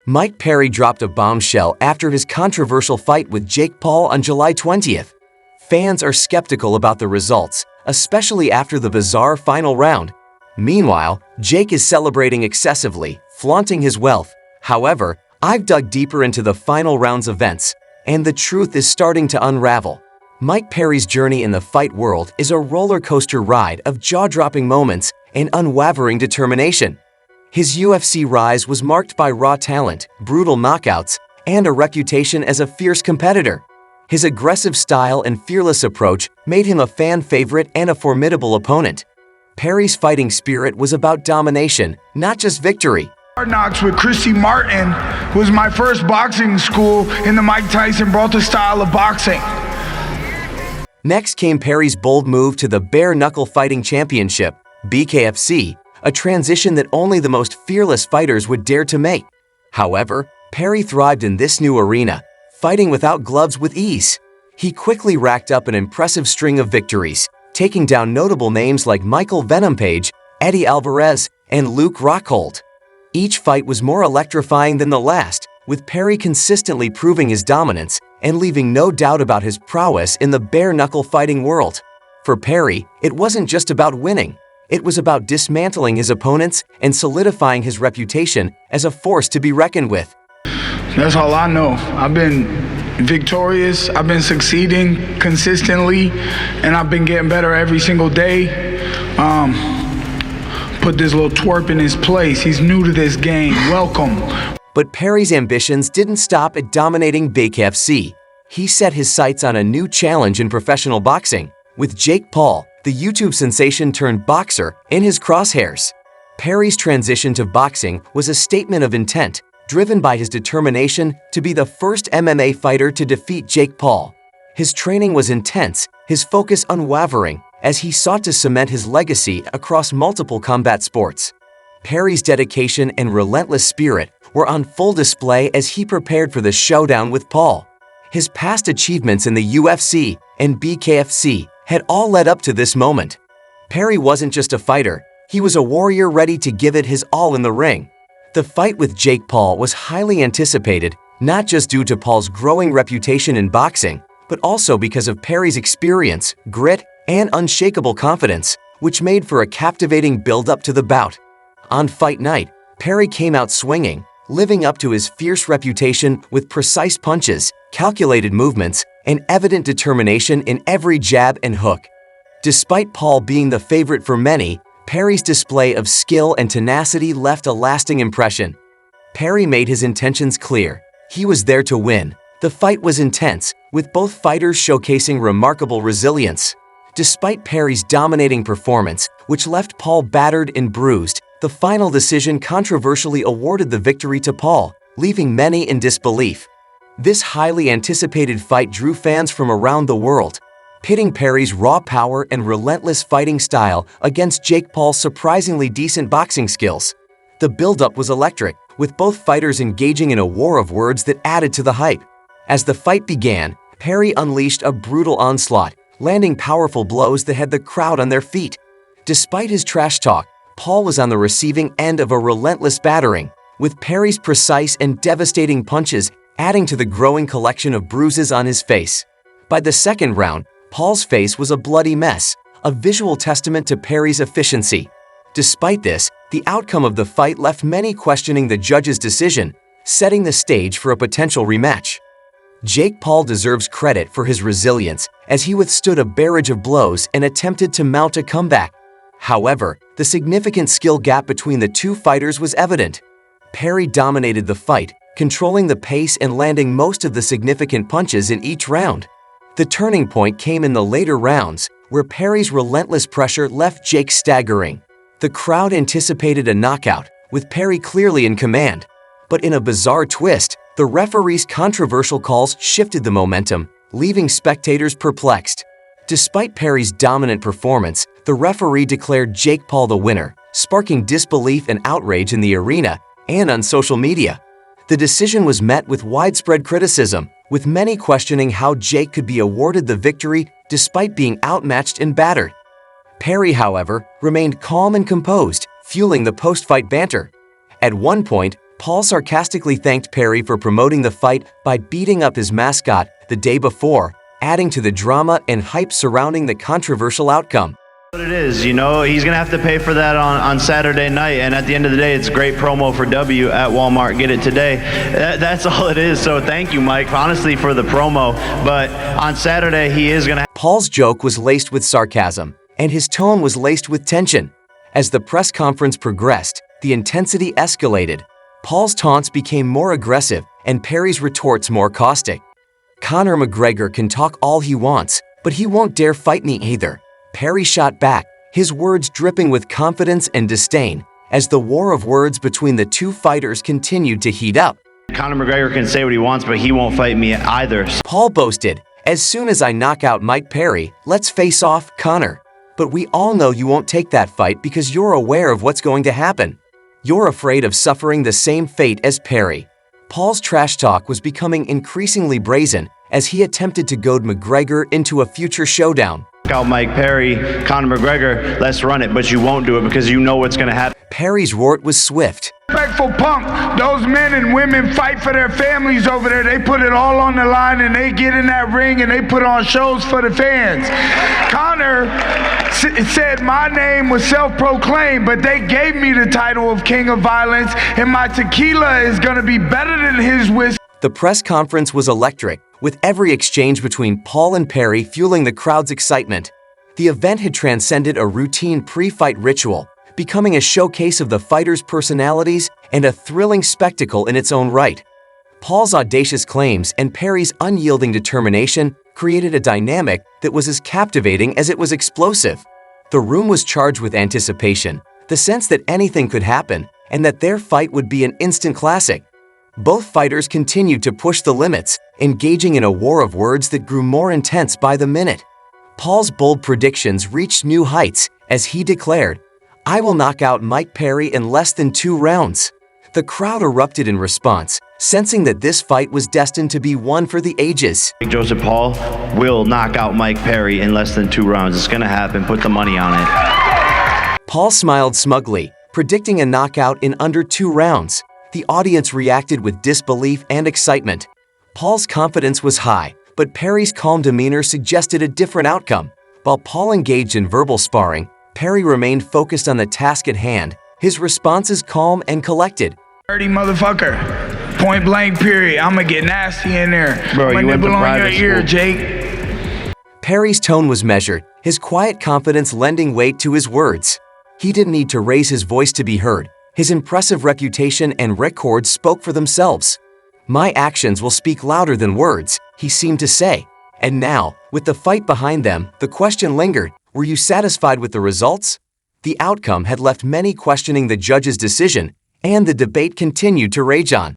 Mike Perry dropped a bombshell after his controversial fight with Jake Paul on July 20th. Fans are skeptical about the results, especially after the bizarre final round. Meanwhile, Jake is celebrating excessively, flaunting his wealth. However, I've dug deeper into the final round's events, and the truth is starting to unravel. Mike Perry's journey in the fight world is a roller coaster ride of jaw-dropping moments and unwavering determination. His UFC rise was marked by raw talent, brutal knockouts, and a reputation as a fierce competitor. His aggressive style and fearless approach made him a fan favorite and a formidable opponent. Perry's fighting spirit was about domination, not just victory. Hard Knocks with Christy Martin was my first boxing school in the Mike Tyson Broughton style of boxing. Next came Perry's bold move to the Bare Knuckle Fighting Championship, BKFC, a transition that only the most fearless fighters would dare to make. However, Perry thrived in this new arena, fighting without gloves with ease. He quickly racked up an impressive string of victories, taking down notable names like Michael Venom Page, Eddie Alvarez, and Luke Rockhold. Each fight was more electrifying than the last, with Perry consistently proving his dominance and leaving no doubt about his prowess in the bare-knuckle fighting world. For Perry, it wasn't just about winning. It was about dismantling his opponents and solidifying his reputation as a force to be reckoned with. That's all I know. I've been victorious, I've been succeeding consistently, and I've been getting better every single day. Put this little twerp in his place. He's new to this game. Welcome. But Perry's ambitions didn't stop at dominating BKFC. He set his sights on a new challenge in professional boxing, with Jake Paul, the YouTube sensation turned boxer, in his crosshairs. Perry's transition to boxing was a statement of intent, driven by his determination to be the first MMA fighter to defeat Jake Paul. His training was intense, his focus unwavering, as he sought to cement his legacy across multiple combat sports. Perry's dedication and relentless spirit were on full display as he prepared for the showdown with Paul. His past achievements in the UFC and BKFC had all led up to this moment. Perry wasn't just a fighter, he was a warrior ready to give it his all in the ring. The fight with Jake Paul was highly anticipated, not just due to Paul's growing reputation in boxing, but also because of Perry's experience, grit, and unshakable confidence, which made for a captivating build-up to the bout. On fight night, Perry came out swinging, living up to his fierce reputation with precise punches, calculated movements, and evident determination in every jab and hook. Despite Paul being the favorite for many, Perry's display of skill and tenacity left a lasting impression. Perry made his intentions clear. He was there to win. The fight was intense, with both fighters showcasing remarkable resilience. Despite Perry's dominating performance, which left Paul battered and bruised, the final decision controversially awarded the victory to Paul, leaving many in disbelief. This highly anticipated fight drew fans from around the world, pitting Perry's raw power and relentless fighting style against Jake Paul's surprisingly decent boxing skills. The build-up was electric, with both fighters engaging in a war of words that added to the hype. As the fight began, Perry unleashed a brutal onslaught, landing powerful blows that had the crowd on their feet. Despite his trash talk, Paul was on the receiving end of a relentless battering, with Perry's precise and devastating punches adding to the growing collection of bruises on his face. By the second round, Paul's face was a bloody mess, a visual testament to Perry's efficiency. Despite this, the outcome of the fight left many questioning the judge's decision, setting the stage for a potential rematch. Jake Paul deserves credit for his resilience as he withstood a barrage of blows and attempted to mount a comeback. However, the significant skill gap between the two fighters was evident. Perry dominated the fight, controlling the pace and landing most of the significant punches in each round. The turning point came in the later rounds, where Perry's relentless pressure left Jake staggering. The crowd anticipated a knockout, with Perry clearly in command. But in a bizarre twist, the referee's controversial calls shifted the momentum, leaving spectators perplexed. Despite Perry's dominant performance, the referee declared Jake Paul the winner, sparking disbelief and outrage in the arena and on social media. The decision was met with widespread criticism, with many questioning how Jake could be awarded the victory despite being outmatched and battered. Perry, however, remained calm and composed, fueling the post-fight banter. At one point, Paul sarcastically thanked Perry for promoting the fight by beating up his mascot the day before, adding to the drama and hype surrounding the controversial outcome. What it is, you know, he's gonna have to pay for that on Saturday night, and at the end of the day, it's great promo for W at Walmart. Get it today. That's all it is. So thank you, Mike, honestly, for the promo. But on Saturday, he is gonna. Paul's joke was laced with sarcasm, and his tone was laced with tension. As the press conference progressed, the intensity escalated. Paul's taunts became more aggressive, and Perry's retorts more caustic. Conor McGregor can talk all he wants, but he won't dare fight me either. Perry shot back, his words dripping with confidence and disdain, as the war of words between the two fighters continued to heat up. Conor McGregor can say what he wants, but he won't fight me either. Paul boasted, "As soon as I knock out Mike Perry, let's face off, Conor. But we all know you won't take that fight because you're aware of what's going to happen. You're afraid of suffering the same fate as Perry." Paul's trash talk was becoming increasingly brazen as he attempted to goad McGregor into a future showdown. Out Mike Perry, Conor McGregor, let's run it, but you won't do it because you know what's gonna happen. Perry's rort was swift. Respectful punk. Those men and women fight for their families over there. They put it all on the line and they get in that ring and they put on shows for the fans. Conor said my name was self-proclaimed, but they gave me the title of King of Violence, and my tequila is gonna be better than his whiskey. The press conference was electric, with every exchange between Paul and Perry fueling the crowd's excitement. The event had transcended a routine pre-fight ritual, becoming a showcase of the fighters' personalities and a thrilling spectacle in its own right. Paul's audacious claims and Perry's unyielding determination created a dynamic that was as captivating as it was explosive. The room was charged with anticipation, the sense that anything could happen, and that their fight would be an instant classic. Both fighters continued to push the limits, engaging in a war of words that grew more intense by the minute. Paul's bold predictions reached new heights as he declared, "I will knock out Mike Perry in less than 2 rounds." The crowd erupted in response, sensing that this fight was destined to be one for the ages. Joseph Paul will knock out Mike Perry in less than 2 rounds. It's gonna happen. Put the money on it. Paul smiled smugly, predicting a knockout in under 2 rounds. The audience reacted with disbelief and excitement. Paul's confidence was high, but Perry's calm demeanor suggested a different outcome. While Paul engaged in verbal sparring, Perry remained focused on the task at hand, his responses calm and collected. Dirty motherfucker. Point blank, period. I'ma get nasty in there. Bro, I'ma you went to nibble on your private ear, school. Jake. Perry's tone was measured, his quiet confidence lending weight to his words. He didn't need to raise his voice to be heard. His impressive reputation and records spoke for themselves. "My actions will speak louder than words," he seemed to say. And now, with the fight behind them, the question lingered, were you satisfied with the results? The outcome had left many questioning the judge's decision, and the debate continued to rage on.